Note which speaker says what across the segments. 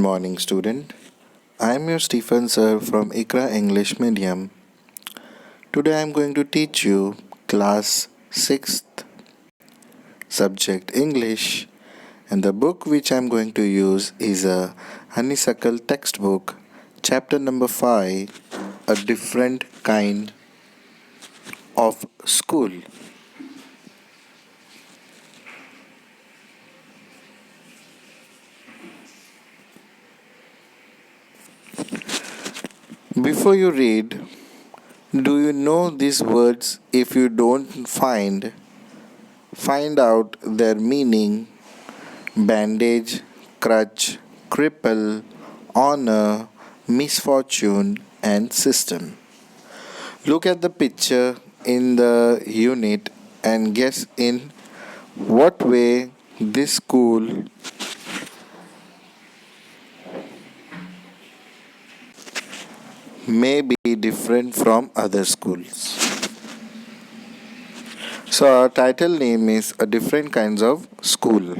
Speaker 1: morning, student. I am your Stephen sir from Ikra English Medium. Today I am going to teach you class 6th subject English, and the book which I am going to use is a Honeysuckle textbook, chapter number 5, a different kind of school. Before you read, do you know these words? If you don't find out their meaning: bandage, crutch, cripple, honor, misfortune, and system. Look at the picture in the unit and guess in what way this school may be different from other schools. So our title name is A Different Kinds of School.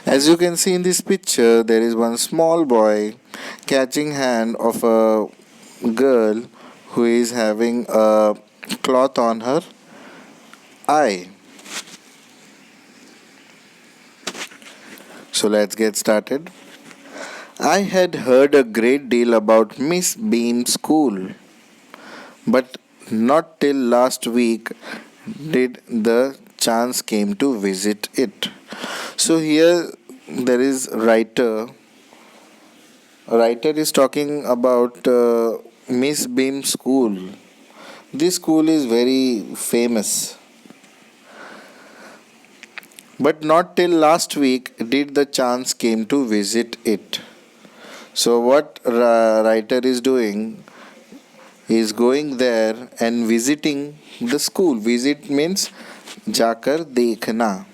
Speaker 1: As you can see in this picture, there is one small boy catching hand of a girl who is having a cloth on her eye. So let's get started. I had heard a great deal about Miss Beam's school, but not till last week did the chance came to visit it. So here there is writer. A writer is talking about Miss Beam School. This school is very famous. But not till last week did the chance came to visit it. So what writer is doing is going there and visiting the school. Visit means जाकर देखना.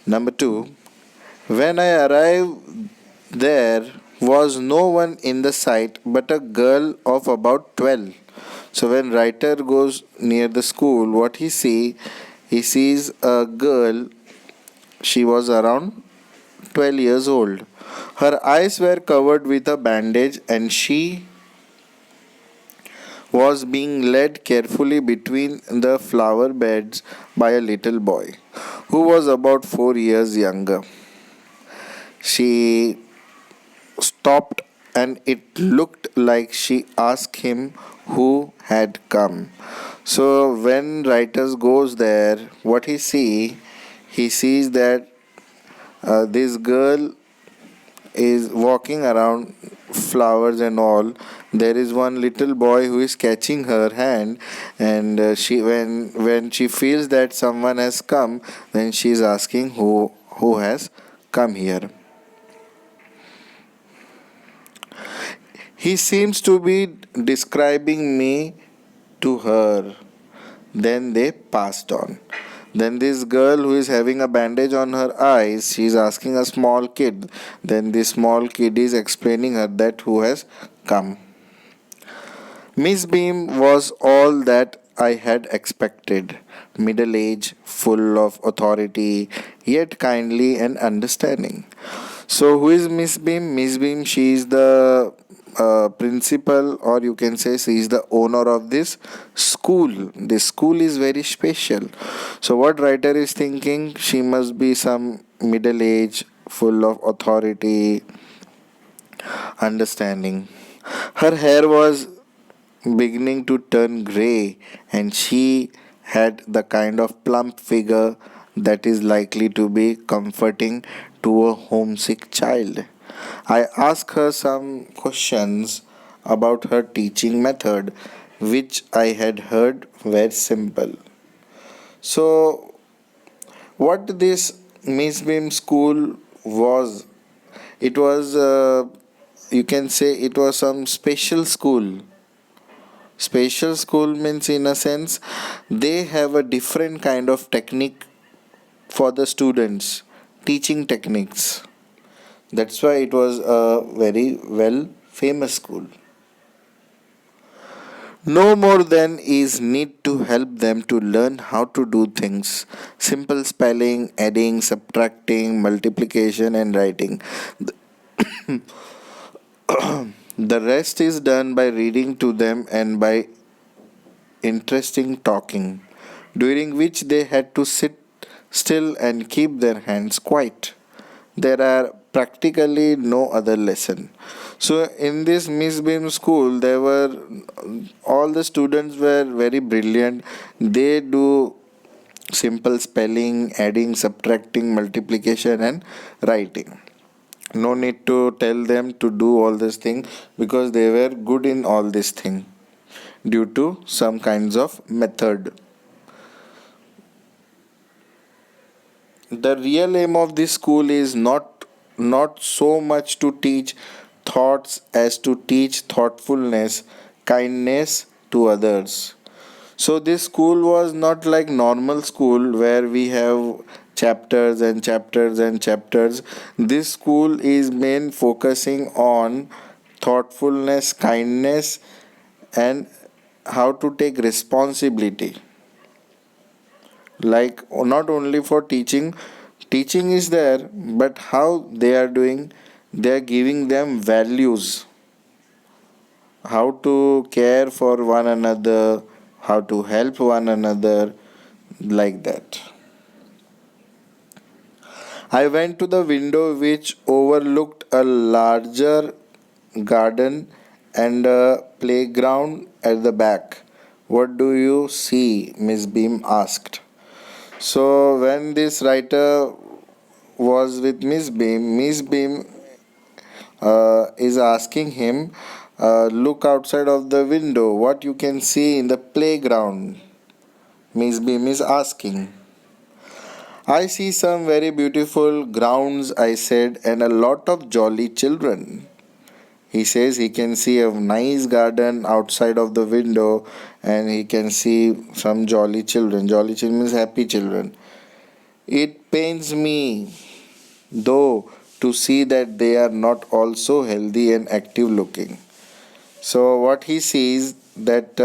Speaker 1: Number 2. When I arrived, there was no one in the sight but a girl of about 12. So when writer goes near the school, what he sees a girl. She was around 12 years old. Her eyes were covered with a bandage and she was being led carefully between the flower beds by a little boy who was about 4 years younger. She stopped and it looked like she asked him who had come. So when writers goes there, what he sees that this girl is walking around flowers and all. There is one little boy who is catching her hand, and she when she feels that someone has come, then she is asking who has come here. He seems to be describing me to her. Then they passed on. Then this girl who is having a bandage on her eyes, she is asking a small kid. Then this small kid is explaining her that who has come. Miss Beam was all that I had expected. Middle age, full of authority, yet kindly and understanding. So who is Miss Beam? Miss Beam, she is the principal, or you can say she is the owner of this school. This school is very special. So what writer is thinking? She must be some middle age, full of authority, understanding. Her hair was beginning to turn grey, and she had the kind of plump figure that is likely to be comforting to a homesick child. I asked her some questions about her teaching method, which I had heard were simple. So, what this Miss Beam school was? It was, you can say, it was some special school. Special school means, in a sense, they have a different kind of technique for the students, teaching techniques. That's why it was a very well famous school. No more than is need to help them to learn how to do things. Simple spelling, adding, subtracting, multiplication, and writing. The rest is done by reading to them and by interesting talking, during which they had to sit still and keep their hands quiet. There are practically no other lesson. So in this Miss Beam school, there were all the students were very brilliant. They do simple spelling, adding, subtracting, multiplication, and writing. No need to tell them to do all this thing because they were good in all this thing due to some kinds of method. The real aim of this school is not so much to teach thoughts as to teach thoughtfulness, kindness to others. So this school was not like normal school where we have chapters and chapters and chapters. This school is main focusing on thoughtfulness, kindness, and how to take responsibility. Like not only for teaching is there, but how they are doing, they are giving them values, how to care for one another, how to help one another, like that. I went to the window which overlooked a larger garden and a playground at the back. What do you see? Miss Beam asked. So when this writer was with Miss Beam is asking him, look outside of the window, what you can see in the playground. Miss Beam is asking. I see some very beautiful grounds, I said, and a lot of jolly children. He says he can see a nice garden outside of the window and he can see some jolly children. Jolly children means happy children. It pains me, though, to see that they are not also healthy and active looking. So what he sees that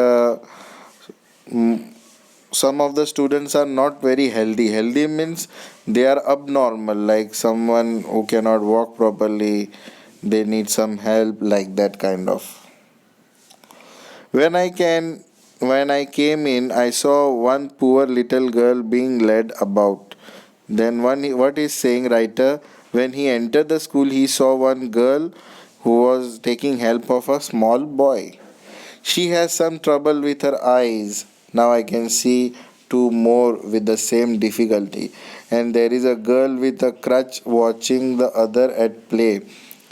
Speaker 1: some of the students are not very healthy. Healthy means they are abnormal, like someone who cannot walk properly, they need some help, like that kind of. When I can when I came in, I saw one poor little girl being led about. Then what is saying writer? When he entered the school, he saw one girl who was taking help of a small boy. She has some trouble with her eyes. Now I can see two more with the same difficulty. And there is a girl with a crutch watching the other at play.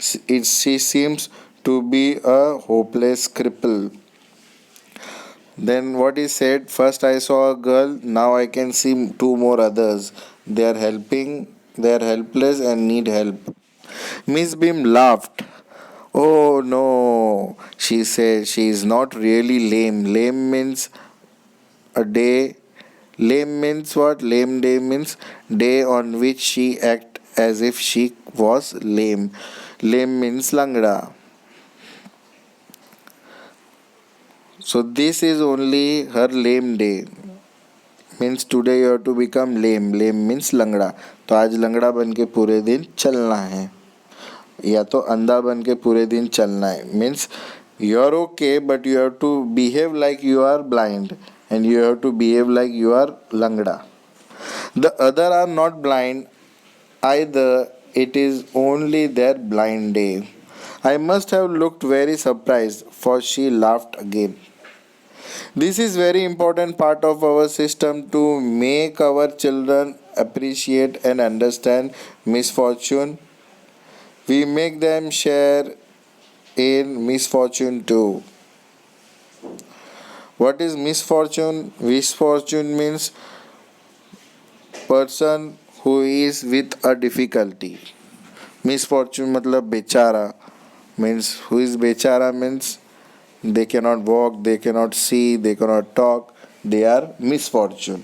Speaker 1: She seems to be a hopeless cripple. Then what is said? First I saw a girl, now I can see two more others. They are helpless and need help. Miss Beam laughed. Oh no, she said she is not really lame. Lame means a day. Lame means what? Lame day means day on which she act as if she was lame. Lame means langda. So this is only her lame day. Means today you have to become lame. Lame means लंगड़ा. तो आज लंगड़ा बन के पूरे दिन चलना है या तो अंधा बन के पूरे दिन चलना है. Means you are okay but you have to behave like you are blind and you have to behave like you are लंगड़ा. The other are not blind either. It is only their blind day. I must have looked very surprised, for she laughed again. This is very important part of our system to make our children appreciate and understand misfortune. We make them share in misfortune too. What is misfortune? Misfortune means person who is with a difficulty. Misfortune मतलब बेचारा means who is बेचारा means they cannot walk, they cannot see, they cannot talk, they are misfortune.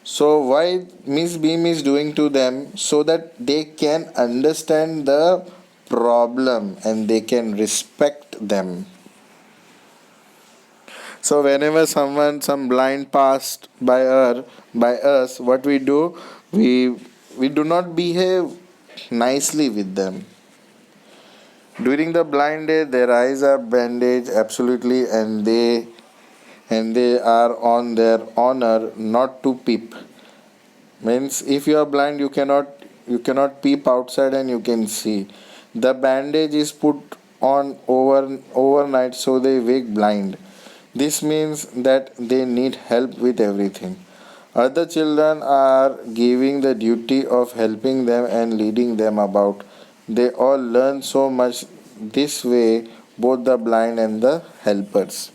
Speaker 1: So why Miss Beam is doing to them? So that they can understand the problem and they can respect them. So whenever some blind passed by us, what we do, we do not behave nicely with them. During the blind day, their eyes are bandaged absolutely, and they are on their honor not to peep. Means if you are blind, you cannot peep outside and you can see. The bandage is put on overnight so they wake blind. This means that they need help with everything. Other children are giving the duty of helping them and leading them about. They all learn so much this way, both the blind and the helpers.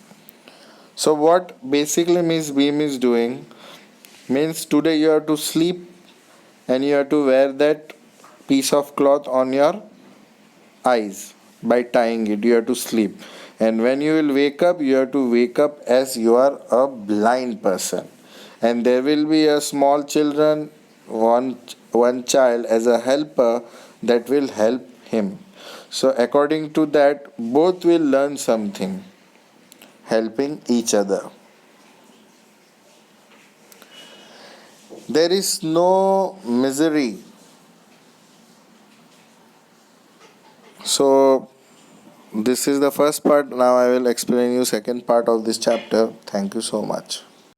Speaker 1: So, what basically Miss Beam is doing means today you have to sleep and you have to wear that piece of cloth on your eyes by tying it. You have to sleep. And when you will wake up, you have to wake up as you are a blind person. And there will be a small children, one child as a helper that will help him. So according to that, both will learn something, helping each other. There is no misery. So this is the first part. Now I will explain you second part of this chapter. Thank you so much.